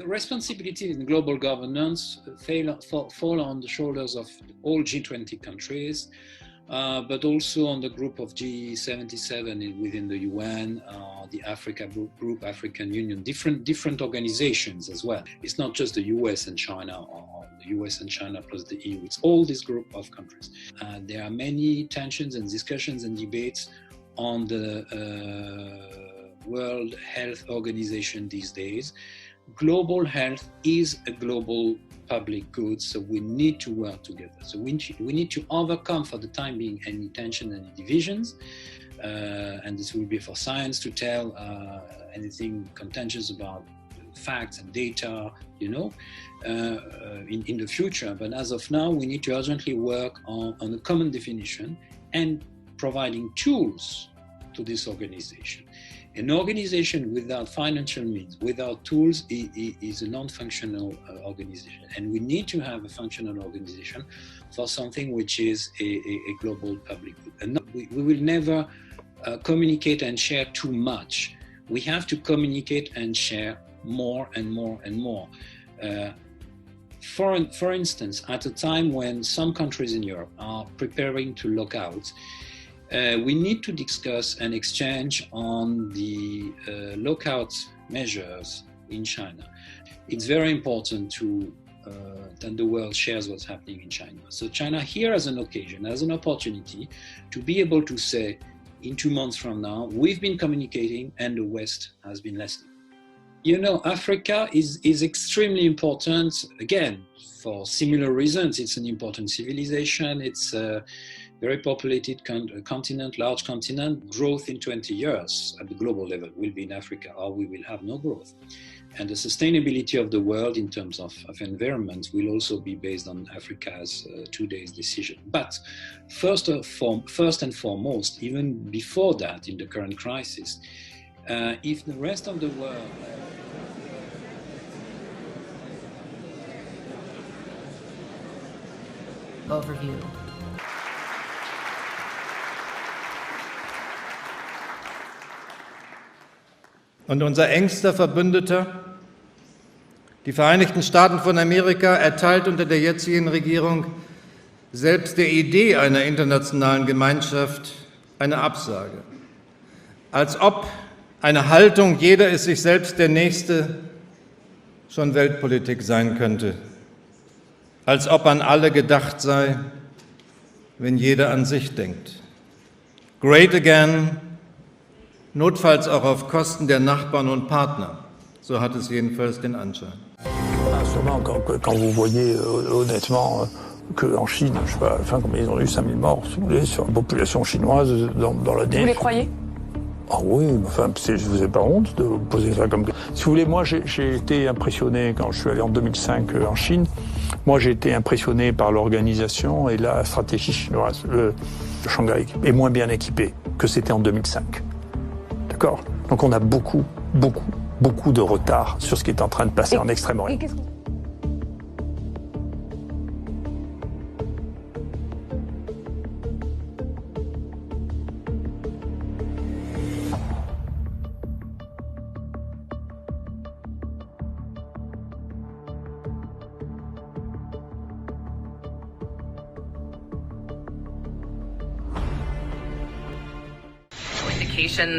The responsibility in global governance fall on the shoulders of all G20 countries, but also on the group of G77 within the UN, the Africa group, African Union, different organizations as well. It's not just the US and China, or the US and China plus the EU. It's all this group of countries. There are many tensions and discussions and debates on the World Health Organization these days. Global health is a global public good, so we need to work together. So we need to overcome for the time being any tension, any divisions, and this will be for science to tell anything contentious about facts and data, in the future. But as of now, we need to urgently work on a common definition and providing tools to this organization. An organization without financial means, without tools, is a non-functional organization. And we need to have a functional organization for something which is a global public good. And we will never communicate and share too much. We have to communicate and share more and more and more. For instance, at a time when some countries in Europe are preparing to lock out, we need to discuss and exchange on the lockout measures in China. It's very important that the world shares what's happening in China. So China here has an occasion, has an opportunity to be able to say, in 2 months from now, we've been communicating and the West has been listening. Africa is extremely important, again, for similar reasons. It's an important civilization. It's a very populated continent, large continent. Growth in 20 years at the global level will be in Africa, or we will have no growth. And the sustainability of the world in terms of environment will also be based on Africa's today's decision. But first and foremost, even before that, in the current crisis, if the rest of the world... Overview. Und unser engster Verbündeter, die Vereinigten Staaten von Amerika, erteilt unter der jetzigen Regierung selbst der Idee einer internationalen Gemeinschaft eine Absage. Als ob eine Haltung, jeder ist sich selbst der Nächste, schon Weltpolitik sein könnte. Als ob an alle gedacht sei, wenn jeder an sich denkt. Great again, notfalls auch auf Kosten der Nachbarn und Partner. So hat es jedenfalls den Anschein. Sûrement, quand vous voyez honnêtement qu'en Chine, je sais pas, comme ils ont eu 5000 morts, si vous voulez, sur la population chinoise dans la Vous les croyez? Ah oui, je vous ai pas honte de vous poser ça comme... Si vous voulez, moi j'ai été impressionné quand je suis allé en 2005 en Chine. Moi j'ai été impressionné par l'organisation et la stratégie chinoise. Le Shanghai est moins bien équipé que c'était en 2005. D'accord? Donc on a beaucoup de retard sur ce qui est en train de passer en Extrême-Orient.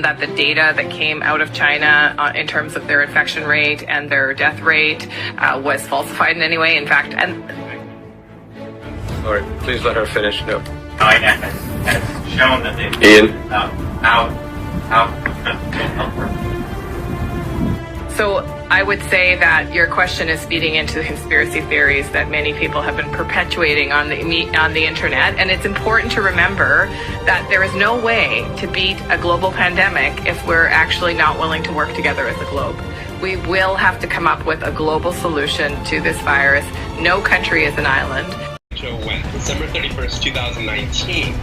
That the data that came out of China in terms of their infection rate and their death rate was falsified in any way. In fact, and all right, please let her finish. No. China has shown that they Ian. So I would say that your question is feeding into the conspiracy theories that many people have been perpetuating on the internet. And it's important to remember that there is no way to beat a global pandemic if we're actually not willing to work together as a globe. We will have to come up with a global solution to this virus. No country is an island. When? December 31st, 2019.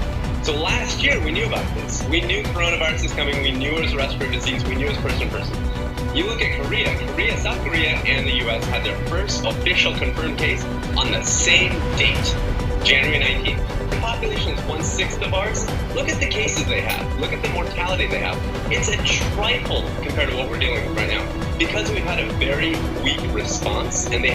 So last year we knew about this. We knew coronavirus is coming. We knew it was a respiratory disease. We knew it was person to person. You look at Korea, South Korea and the US had their first official confirmed case on the same date, January 19th. population is 1/6 of ours. Look at the cases they have. Look at the mortality they have. It's a trifle compared to what we're dealing with right now. Because we've had a very weak response, and they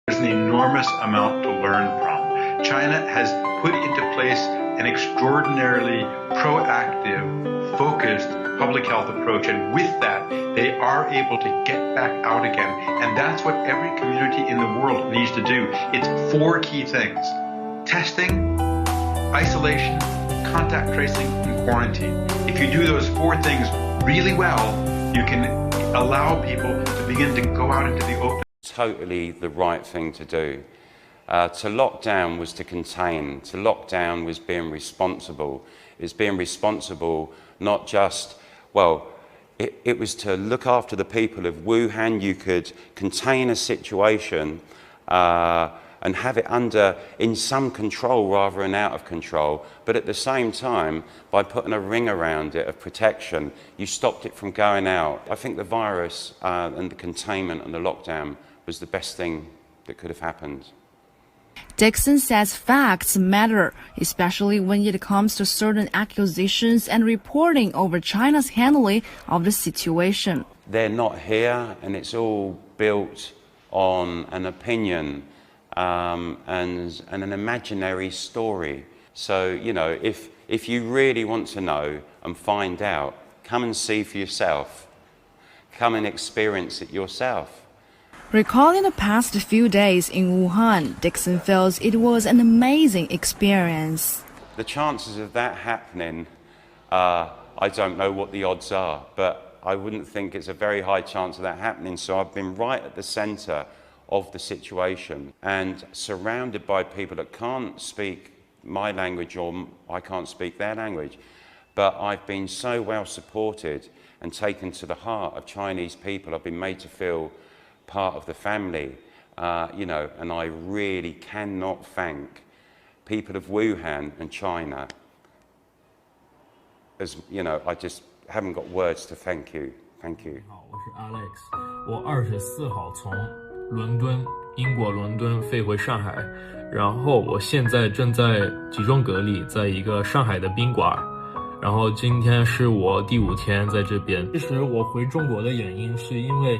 There's an enormous amount to learn from. China has put into place an extraordinarily proactive, focused public health approach, and with that, they are able to get back out again. And that's what every community in the world needs to do. It's 4 key things: testing, isolation, contact tracing, and quarantine. If you do those 4 things really well, you can allow people to begin to go out into the open. Totally the right thing to do. To lock down was to contain. To lock down was being responsible. It was being responsible not just, well, it was to look after the people of Wuhan. You could contain a situation and have it in some control rather than out of control. But at the same time, by putting a ring around it of protection, you stopped it from going out. I think the virus and the containment and the lockdown was the best thing that could have happened. Dixon says facts matter, especially when it comes to certain accusations and reporting over China's handling of the situation. They're not here, and it's all built on an opinion and an imaginary story. So, you know, if you really want to know and find out, come and see for yourself. Come and experience it yourself. Recalling the past few days in Wuhan, Dixon feels it was an amazing experience. The chances of that happening, I don't know what the odds are, but I wouldn't think it's a very high chance of that happening. So I've been right at the centre of the situation and surrounded by people that can't speak my language or I can't speak their language. But I've been so well supported and taken to the heart of Chinese people. I've been made to feel part of the family, you know, and I really cannot thank people of Wuhan and China. As you know, I just haven't got words to thank you. Thank you. 我是 Alex， 我24号从伦敦，英国伦敦飞回上海，然后我现在正在集中隔离，在一个上海的宾馆。然后今天是我第5天在这边。其实我回中国的原因是因为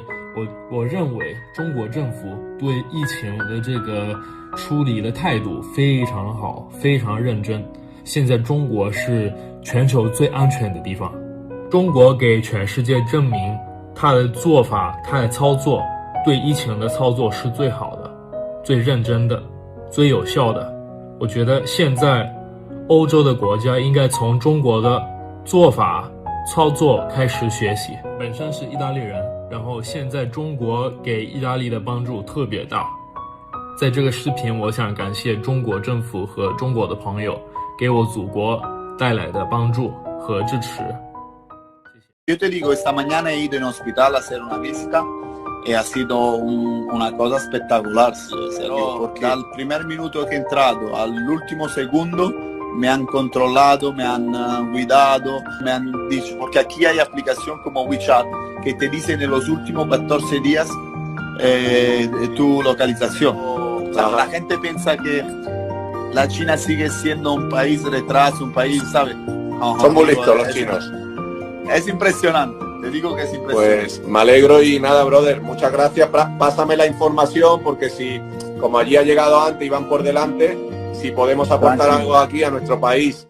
我认为中国政府对疫情的这个处理的态度非常好，非常认真。现在中国是全球最安全的地方。中国给全世界证明它的做法，它的操作，对疫情的操作是最好的，最认真的，最有效的。我觉得现在欧洲的国家应该从中国的做法、操作开始学习。本身是意大利人，然后现在中国给意大利的帮助特别大。在这个视频，我想感谢中国政府和中国的朋友给我祖国带来的帮助和支持。Yo te digo, esta mañana he ido en hospital a hacer una visita y ha sido una cosa espectacular, porque dal primer minuto que he entrado al último segundo me han controlado, me han cuidado, me han dicho, porque aquí hay aplicación como WeChat que te dice en los últimos 14 días tu localización. O sea, la gente piensa que la China sigue siendo un país retraso, un país, ¿sabes? Son muy listos los chinos. Es impresionante, te digo que es impresionante. Pues me alegro y nada, brother, muchas gracias. Pásame la información porque si, como allí ha llegado antes y van por delante, si podemos aportar algo aquí a nuestro país.